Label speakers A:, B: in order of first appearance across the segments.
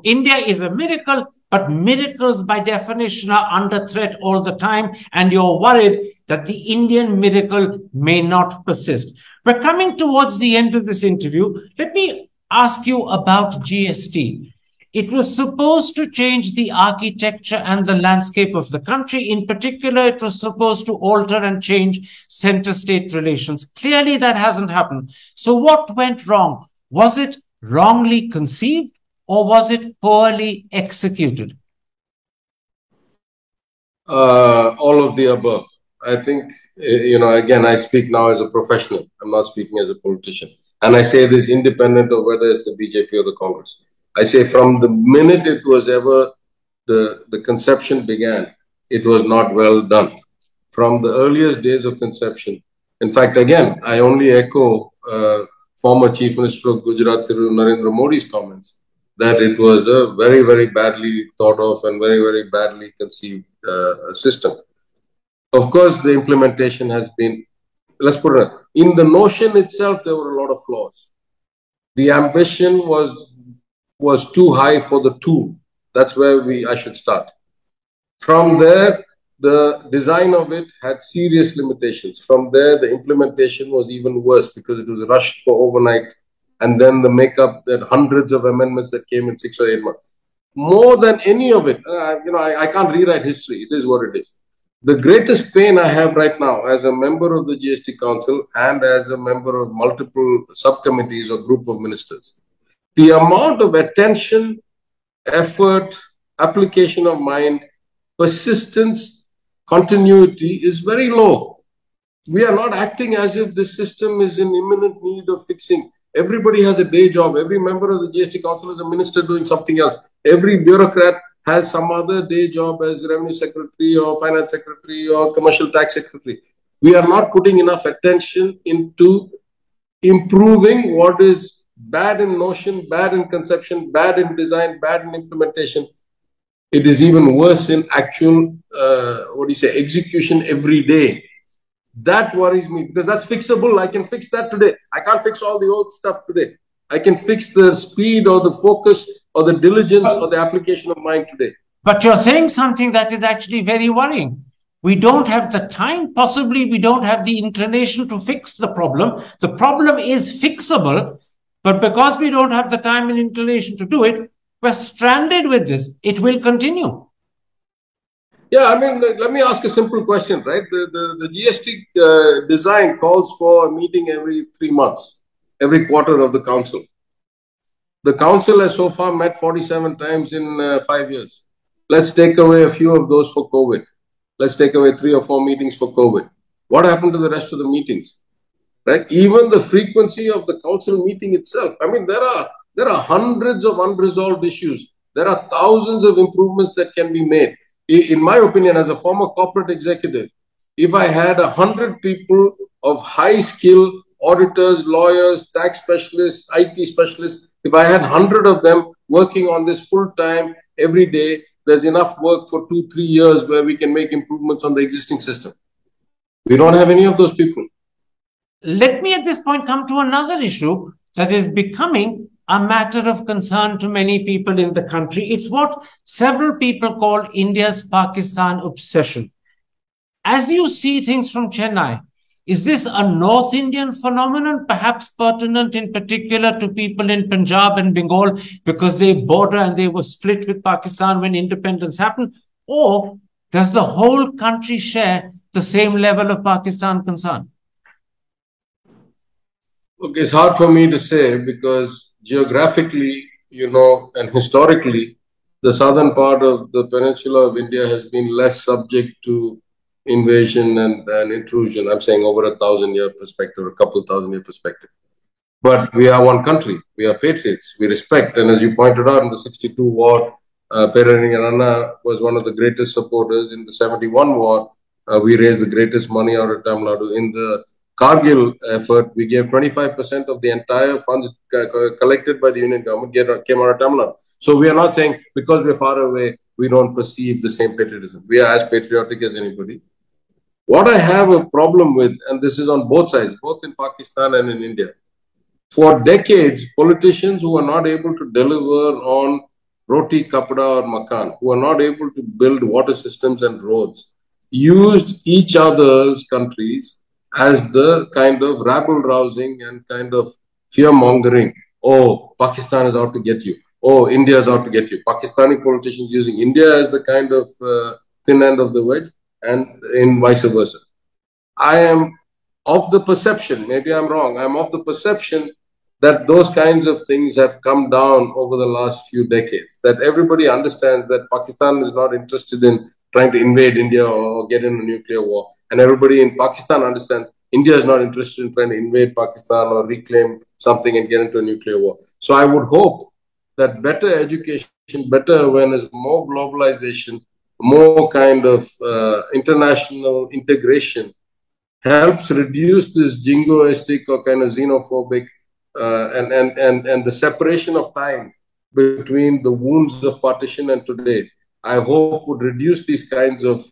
A: no, India is a miracle, but miracles by definition are under threat all the time, and you're worried that the Indian miracle may not persist. We're coming towards the end of this interview. Let me ask you about GST. It was supposed to change the architecture and the landscape of the country. In particular, it was supposed to alter and change center-state relations. Clearly, that hasn't happened. So what went wrong? Was it wrongly conceived or was it poorly executed?
B: All of the above. I think, again, I speak now as a professional. I'm not speaking as a politician. And I say this independent of whether it's the BJP or the Congress. I say from the minute it was ever, the conception began, it was not well done. From the earliest days of conception. In fact, again, I only echo former Chief Minister of Gujarat, Narendra Modi's comments, that it was a very, very badly thought of and very, very badly conceived system. Of course, the implementation has been, let's put it, in the notion itself, there were a lot of flaws. The ambition was too high for the tool. That's where I should start. From there, the design of it had serious limitations. From there, the implementation was even worse because it was rushed for overnight. And then the makeup, that hundreds of amendments that came in 6 or 8 months. More than any of it, I can't rewrite history. It is what it is. The greatest pain I have right now as a member of the GST Council and as a member of multiple subcommittees or group of ministers, the amount of attention, effort, application of mind, persistence, continuity is very low. We are not acting as if this system is in imminent need of fixing. Everybody has a day job. Every member of the GST Council is a minister doing something else. Every bureaucrat has some other day job as Revenue Secretary or Finance Secretary or Commercial Tax Secretary. We are not putting enough attention into improving what is bad in notion, bad in conception, bad in design, bad in implementation. It is even worse in actual, execution every day. That worries me because that's fixable. I can fix that today. I can't fix all the old stuff today. I can fix the speed or the focus or the diligence or the application of mind today.
A: But you're saying something that is actually very worrying. We don't have the time. Possibly we don't have the inclination to fix the problem. The problem is fixable. But because we don't have the time and inclination to do it, we're stranded with this. It will continue.
B: Yeah, I mean, let me ask a simple question, right? The GST design calls for a meeting every 3 months, every quarter of the council. The council has so far met 47 times in 5 years. Let's take away a few of those for COVID. Let's take away 3 or 4 meetings for COVID. What happened to the rest of the meetings? Right? Even the frequency of the council meeting itself. I mean, there are hundreds of unresolved issues. There are thousands of improvements that can be made. In my opinion, as a former corporate executive, if I had 100 people of high skill, auditors, lawyers, tax specialists, IT specialists, if I had 100 of them working on this full time every day, there's enough work for 2-3 years where we can make improvements on the existing system. We don't have any of those people.
A: Let me at this point come to another issue that is becoming a matter of concern to many people in the country. It's what several people call India's Pakistan obsession. As you see things from Chennai, is this a North Indian phenomenon, perhaps pertinent in particular to people in Punjab and Bengal because they border and they were split with Pakistan when independence happened? Or does the whole country share the same level of Pakistan concern?
B: Look, it's hard for me to say because geographically, and historically, the southern part of the peninsula of India has been less subject to invasion and intrusion. I'm saying over 1,000-year perspective, a couple 1,000-year perspective. But we are one country. We are patriots. We respect. And as you pointed out, in the 62 war, Pereira Ranna was one of the greatest supporters. In the 71 war, we raised the greatest money out of Tamil Nadu. In the Kargil effort, we gave 25% of the entire funds collected by the Union government came out of Tamil Nadu. So we are not saying because we're far away, we don't perceive the same patriotism. We are as patriotic as anybody. What I have a problem with, and this is on both sides, both in Pakistan and in India, for decades, politicians who are not able to deliver on roti, kapda, or makan, who are not able to build water systems and roads, used each other's countries as the kind of rabble-rousing and kind of fear-mongering. Oh, Pakistan is out to get you. Oh, India is out to get you. Pakistani politicians using India as the kind of thin end of the wedge, and in vice versa. I am of the perception, maybe I'm wrong, I'm of the perception that those kinds of things have come down over the last few decades. That everybody understands that Pakistan is not interested in trying to invade India or get in a nuclear war. And everybody in Pakistan understands India is not interested in trying to invade Pakistan or reclaim something and get into a nuclear war. So I would hope that better education, better awareness, more globalization, more kind of international integration helps reduce this jingoistic or kind of xenophobic and the separation of time between the wounds of partition and today. I hope would reduce these kinds of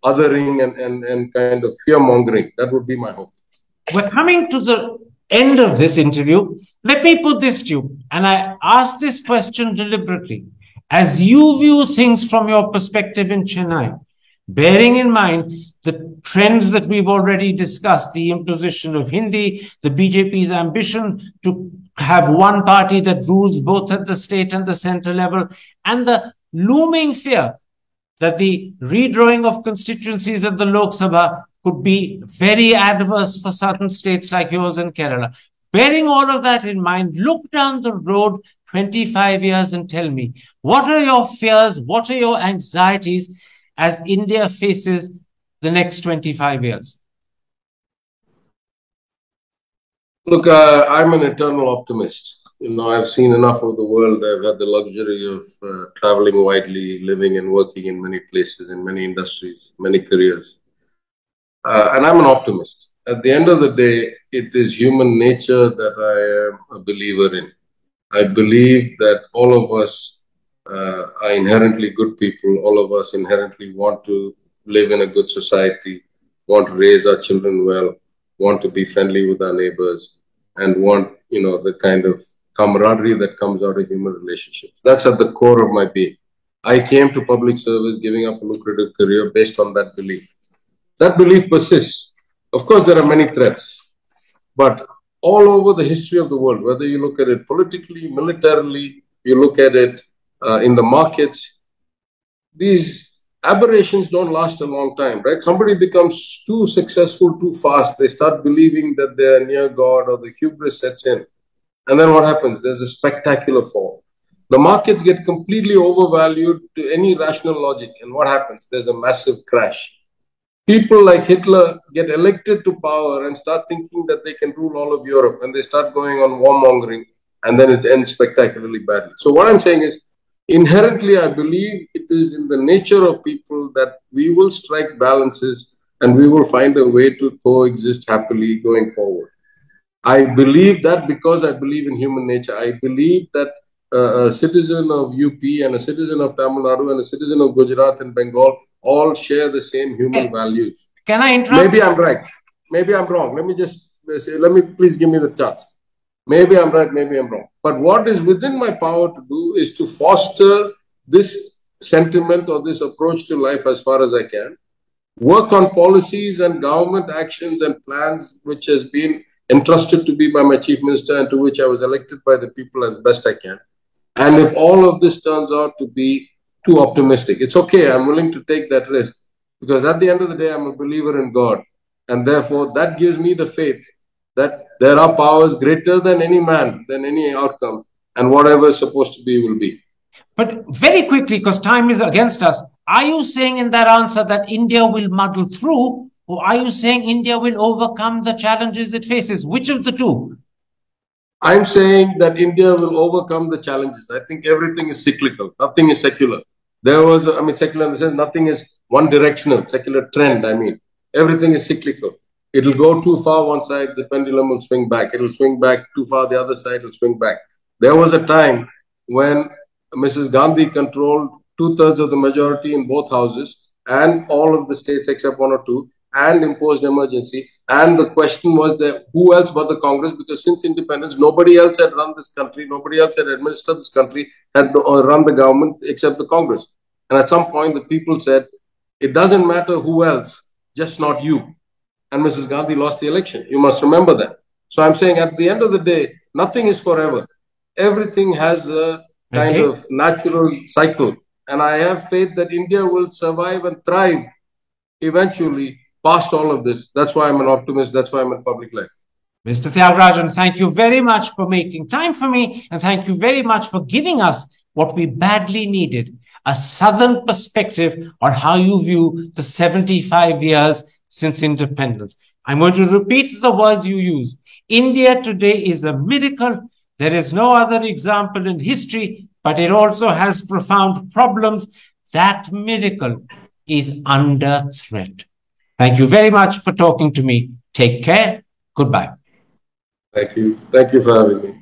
B: othering and kind of fear mongering. That would be my hope.
A: We're coming to the end of this interview. Let me put this to you, and I ask this question deliberately. As you view things from your perspective in Chennai, bearing in mind the trends that we've already discussed, the imposition of Hindi, the BJP's ambition to have one party that rules both at the state and the center level, and the looming fear that the redrawing of constituencies at the Lok Sabha could be very adverse for certain states like yours in Kerala. Bearing all of that in mind, look down the road 25 years and tell me, what are your fears, what are your anxieties as India faces the next 25 years?
B: Look, I'm an eternal optimist. I've seen enough of the world. I've had the luxury of traveling widely, living and working in many places, in many industries, many careers. And I'm an optimist. At the end of the day, it is human nature that I am a believer in. I believe that all of us are inherently good people. All of us inherently want to live in a good society, want to raise our children well, want to be friendly with our neighbors, and want, the kind of camaraderie that comes out of human relationships. That's at the core of my being. I came to public service giving up a lucrative career based on that belief. That belief persists. Of course, there are many threats, but all over the history of the world, whether you look at it politically, militarily, you look at it in the markets, these aberrations don't last a long time, right? Somebody becomes too successful too fast. They start believing that they're near God, or the hubris sets in. And then what happens? There's a spectacular fall. The markets get completely overvalued to any rational logic. And what happens? There's a massive crash. People like Hitler get elected to power and start thinking that they can rule all of Europe, and they start going on warmongering, and then it ends spectacularly badly. So what I'm saying is, inherently, I believe it is in the nature of people that we will strike balances and we will find a way to coexist happily going forward. I believe that because I believe in human nature. I believe that a citizen of UP and a citizen of Tamil Nadu and a citizen of Gujarat and Bengal all share the same human values.
A: Can I interrupt?
B: Maybe I'm right. Maybe I'm wrong. Let me please give me the chance. Maybe I'm right, maybe I'm wrong. But what is within my power to do is to foster this sentiment or this approach to life as far as I can. Work on policies and government actions and plans which has been entrusted to me by my chief minister and to which I was elected by the people as best I can. And if all of this turns out to be too optimistic, it's okay. I'm willing to take that risk, because at the end of the day, I'm a believer in God. And therefore, that gives me the faith that there are powers greater than any man, than any outcome, and whatever is supposed to be will be.
A: But very quickly, because time is against us, are you saying in that answer that India will muddle through, or are you saying India will overcome the challenges it faces? Which of the two?
B: I'm saying that India will overcome the challenges. I think everything is cyclical. Nothing is secular. Secular in the sense nothing is one directional, secular trend. Everything is cyclical. It'll go too far one side, the pendulum will swing back. It'll swing back too far the other side, it'll swing back. There was a time when Mrs. Gandhi controlled 2/3 of the majority in both houses and all of the states except one or two. and imposed emergency. And the question was that who else but the Congress? Because since independence, nobody else had run this country, nobody else had administered this country, had run the government except the Congress. And at some point, the people said, it doesn't matter who else, just not you. And Mrs. Gandhi lost the election. You must remember that. So I'm saying at the end of the day, nothing is forever. Everything has a kind of natural cycle. And I have faith that India will survive and thrive eventually past all of this. That's why I'm an optimist. That's why I'm in public life.
A: Mr. Tyagarajan, thank you very much for making time for me, and thank you very much for giving us what we badly needed, a Southern perspective on how you view the 75 years since independence. I'm going to repeat the words you use. India today is a miracle. There is no other example in history, but it also has profound problems. That miracle is under threat. Thank you very much for talking to me. Take care. Goodbye.
B: Thank you. Thank you for having me.